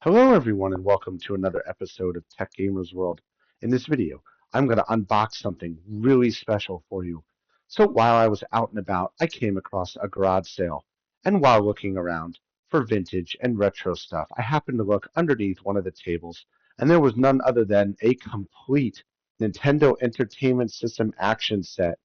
Hello everyone and welcome to another episode of Tech Gamers World. In this video, I'm going to unbox something really special for you. So while I was out and about, I came across a garage sale. And while looking around for vintage and retro stuff, I happened to look underneath one of the tables, and there was none other than a complete Nintendo Entertainment System action set.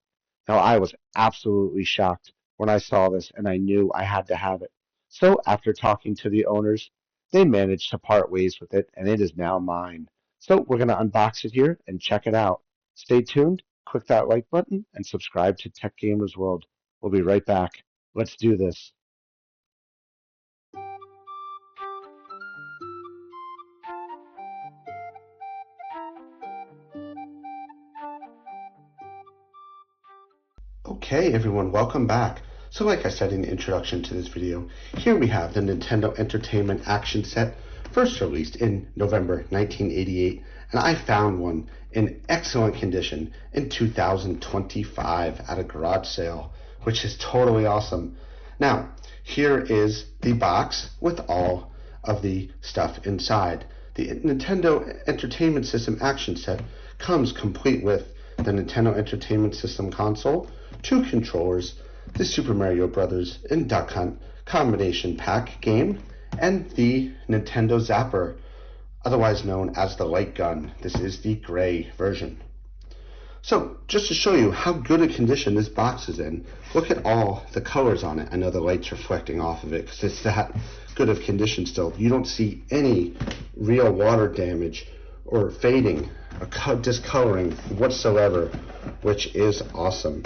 Now I was absolutely shocked when I saw this and I knew I had to have it. So after talking to the owners, they managed to part ways with it, and it is now mine. So we're going to unbox it here and check it out. Stay tuned, click that like button, and subscribe to Tech Gamers World. We'll be right back. Let's do this. Okay, everyone, welcome back. So like I said in the introduction to this video, here we have the Nintendo Entertainment Action Set, first released in November 1988, and I found one in excellent condition in 2025 at a garage sale, which is totally awesome. Now, here is the box with all of the stuff inside. The Nintendo Entertainment System Action Set comes complete with the Nintendo Entertainment System console, 2 controllers, the Super Mario Bros. And Duck Hunt combination pack game, and the Nintendo Zapper, otherwise known as the light gun. This is the gray version. So, just to show you how good a condition this box is in, look at all the colors on it. I know the light's reflecting off of it because it's that good of condition still. You don't see any real water damage or fading or discoloring whatsoever, which is awesome.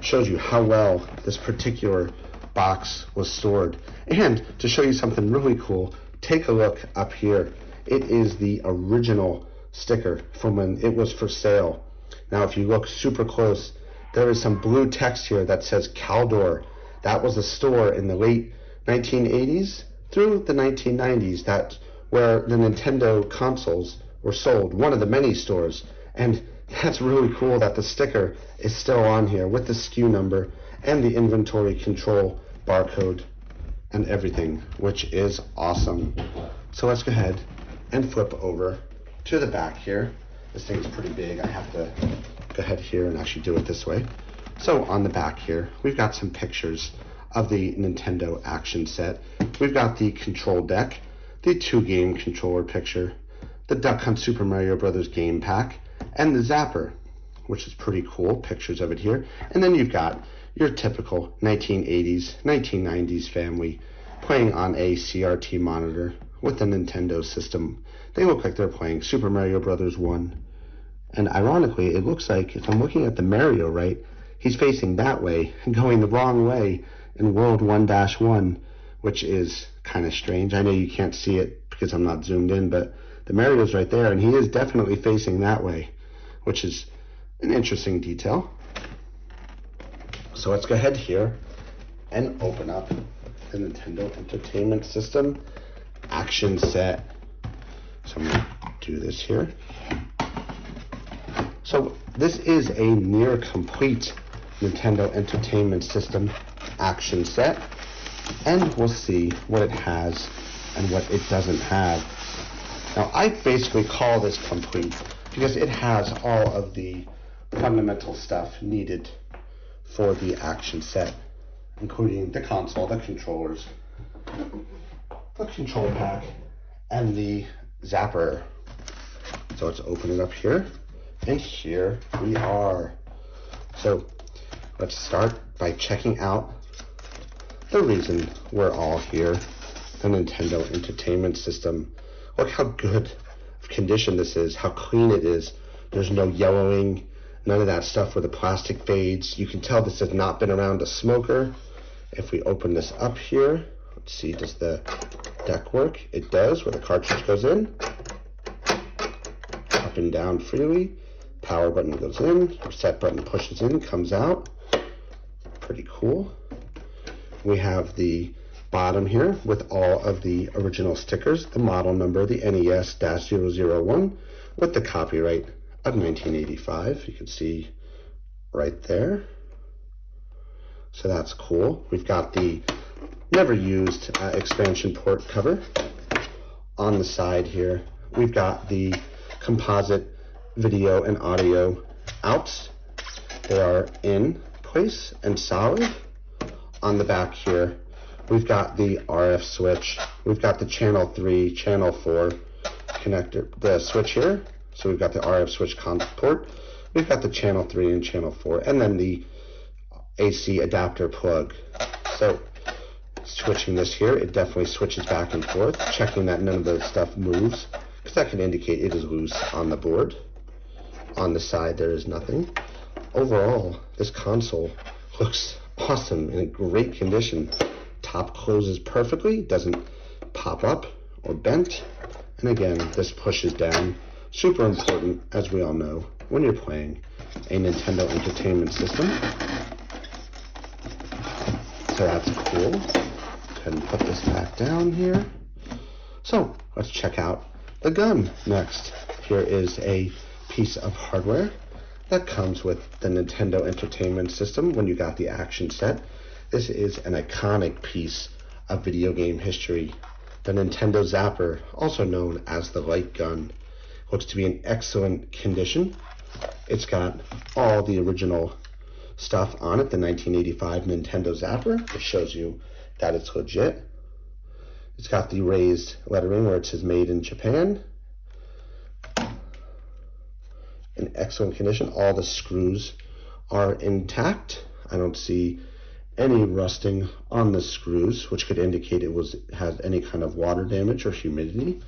Shows you how well this particular box was stored. And to show you something really cool, take a look up here. It is the original sticker from when it was for sale. Now if you look super close, there is some blue text here that says Caldor. That was a store in the late 1980s through the 1990s that where the Nintendo consoles were sold, one of the many stores. And that's really cool that the sticker is still on here with the SKU number and the inventory control barcode and everything, which is awesome. So let's go ahead and flip over to the back here. This thing's pretty big. I have to go ahead here and actually do it this way. So on the back here, we've got some pictures of the Nintendo Action Set. We've got the control deck, the 2-game controller picture, the Duck Hunt Super Mario Bros. Game pack, and the Zapper, which is pretty cool, pictures of it here. And then you've got your typical 1980s, 1990s family playing on a CRT monitor with a Nintendo system. They look like they're playing Super Mario Bros. 1. And ironically, it looks like, if I'm looking at the Mario right, he's facing that way and going the wrong way in World 1-1, which is kind of strange. I know you can't see it because I'm not zoomed in, but the Mario's right there, and he is definitely facing that way, which is an interesting detail. So let's go ahead here and open up the Nintendo Entertainment System Action Set. So I'm going to do this here. So this is a near complete Nintendo Entertainment System Action Set, and we'll see what it has and what it doesn't have. Now, I basically call this complete because it has all of the fundamental stuff needed for the action set, including the console, the controllers, the control pack, and the Zapper. So let's open it up here, and here we are. So let's start by checking out the reason we're all here, the Nintendo Entertainment System. Look how good of condition this is, how clean it is. There's no yellowing, none of that stuff where the plastic fades. You can tell this has not been around a smoker. If we open this up here, let's see, does the deck work? It does, where the cartridge goes in. Up and down freely. Power button goes in, reset button pushes in, comes out. Pretty cool. We have the bottom here with all of the original stickers, the model number, the NES-001, with the copyright of 1985. You can see right there. So that's cool. We've got the never used expansion port cover. on the side here, we've got the composite video and audio outs. They are in place and solid. On the back here, we've got the RF switch. We've got the channel 3, channel 4 connector, the switch here. So we've got the RF switch port. We've got the channel 3 and channel 4, and then the AC adapter plug. So switching this here, it definitely switches back and forth, checking that none of the stuff moves, because that can indicate it is loose on the board. On the side, there is nothing. Overall, this console looks awesome, in great condition. Top closes perfectly, doesn't pop up or bent. And again, this pushes down. Super important, as we all know, when you're playing a Nintendo Entertainment System. So that's cool. Go ahead and put this back down here. So let's check out the gun next. Here is a piece of hardware that comes with the Nintendo Entertainment System when you got the Action Set. This is an iconic piece of video game history. The Nintendo Zapper, also known as the light gun, looks to be in excellent condition. It's got all the original stuff on it, the 1985 Nintendo Zapper, which shows you that it's legit. It's got the raised lettering where it says made in Japan. In excellent condition. All the screws are intact. I don't see any rusting on the screws, which could indicate it has any kind of water damage or humidity.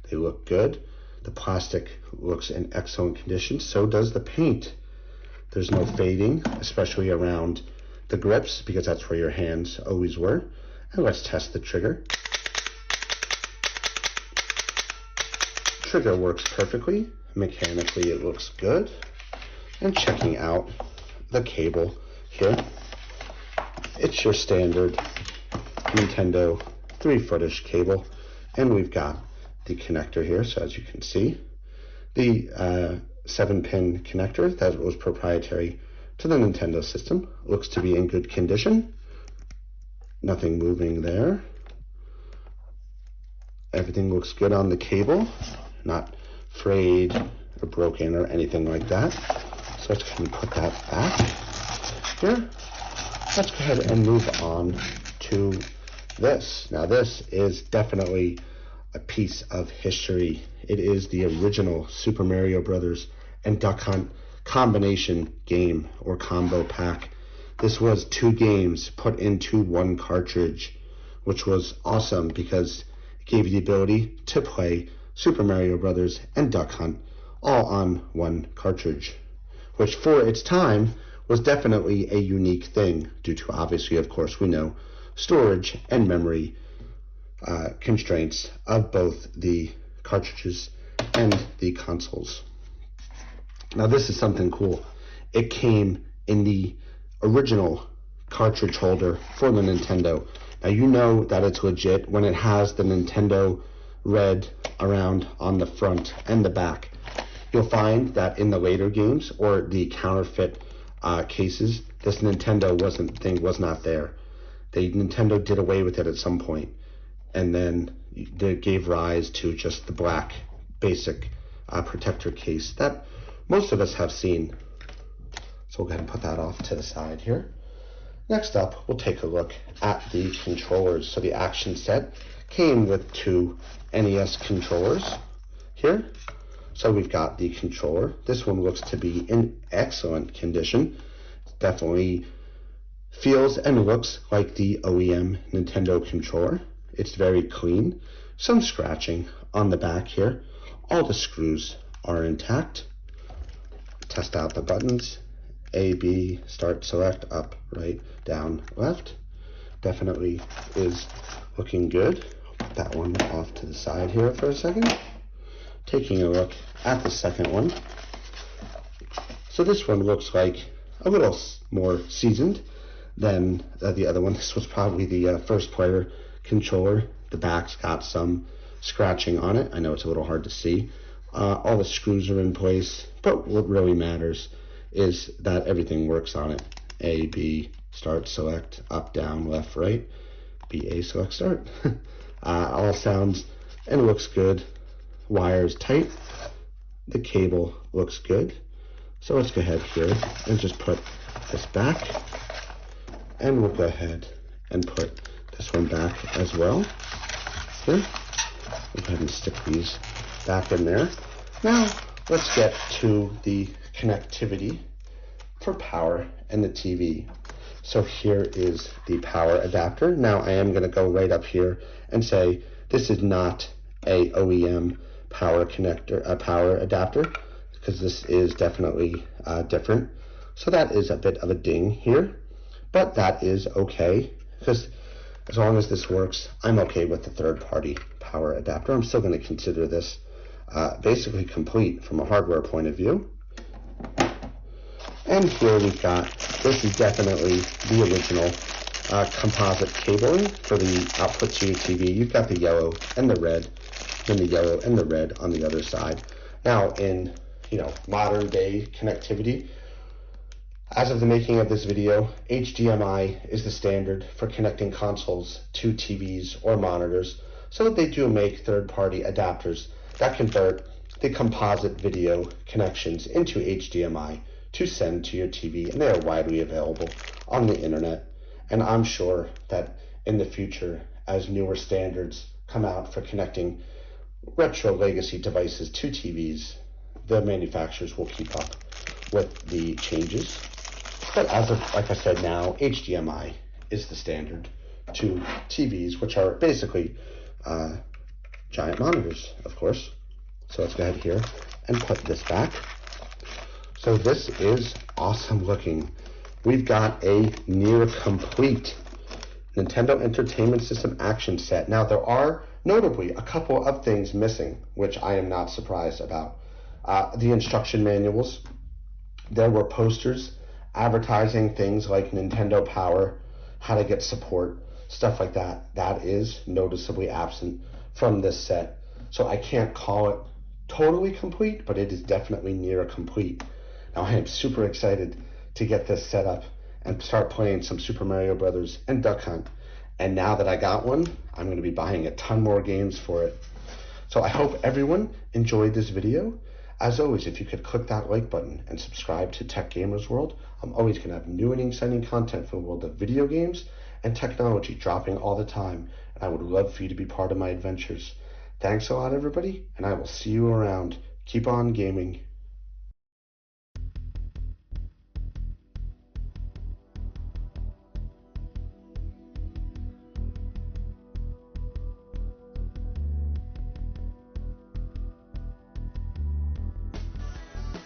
They look good. The plastic looks in excellent condition. So does the paint. There's no fading, especially around the grips, because that's where your hands always were. And let's test the trigger. Trigger works perfectly. Mechanically, it looks good. And checking out the cable here, it's your standard Nintendo 3-footish cable, and we've got the connector here. So as you can see, the 7-pin connector that was proprietary to the Nintendo system looks to be in good condition. Nothing moving there. Everything looks good on the cable, not frayed or broken or anything like that. So let's go ahead and put that back here. Let's go ahead and move on to this. Now this is definitely a piece of history. It is the original Super Mario Brothers and Duck Hunt combination game or combo pack. This was 2 games put into 1 cartridge, which was awesome because it gave you the ability to play Super Mario Brothers and Duck Hunt all on 1 cartridge, which for its time was definitely a unique thing due to, obviously, of course, we know, storage and memory constraints of both the cartridges and the consoles. Now this is something cool. It came in the original cartridge holder for the Nintendo. Now you know that it's legit when it has the Nintendo red around on the front and the back. You'll find that in the later games or the counterfeit cases, this Nintendo was not there. Nintendo did away with it at some point, and then they gave rise to just the black basic protector case that most of us have seen. So we'll go ahead and put that off to the side here. Next up, we'll take a look at the controllers. So the Action Set came with 2 NES controllers here. So we've got the controller. This one looks to be in excellent condition. It definitely feels and looks like the OEM Nintendo controller. It's very clean. Some scratching on the back here. All the screws are intact. Test out the buttons. A, B, start, select, up, right, down, left. Definitely is looking good. Put that one off to the side here for a second. Taking a look at the second one. So this one looks like a little more seasoned than the other one. This was probably the first player controller. The back's got some scratching on it. I know it's a little hard to see. All the screws are in place, but what really matters is that everything works on it. A, B, start, select, up, down, left, right. B, A, select, start. All sounds and it looks good. Wire is tight. The cable looks good. So let's go ahead here and just put this back, and we'll go ahead and put this one back as well. Here, we'll go ahead and stick these back in there. Now let's get to the connectivity for power and the TV. So here is the power adapter. Now I am going to go right up here and say this is not a OEM power connector, power adapter, because this is definitely different. So that is a bit of a ding here, but that is okay, because as long as this works, I'm okay with the third-party power adapter. I'm still going to consider this basically complete from a hardware point of view. And here we've got, this is definitely the original composite cabling for the output to your TV. You've got the yellow and the red, then the yellow and the red on the other side. Now in modern day connectivity, as of the making of this video, HDMI is the standard for connecting consoles to TVs or monitors. So they do make third-party adapters that convert the composite video connections into HDMI to send to your TV, and they are widely available on the internet. And I'm sure that in the future, as newer standards come out for connecting retro legacy devices to TVs, the manufacturers will keep up with the changes. But as of, like I said, now HDMI is the standard to TVs, which are basically giant monitors, of course. So let's go ahead here and put this back. So this is awesome looking. We've got a near complete Nintendo Entertainment System action set. Now there are notably a couple of things missing, which I am not surprised about. The instruction manuals. There were posters advertising things like Nintendo Power, how to get support, stuff like that. That is noticeably absent from this set. So I can't call it totally complete, but it is definitely near complete. Now I am super excited to get this set up and start playing some Super Mario Brothers and Duck Hunt. And now that I got one, I'm going to be buying a ton more games for it. So I hope everyone enjoyed this video. As always, if you could click that like button and subscribe to Tech Gamers World, I'm always going to have new and exciting content for the world of video games and technology dropping all the time, and I would love for you to be part of my adventures. Thanks a lot, everybody, and I will see you around. Keep on gaming.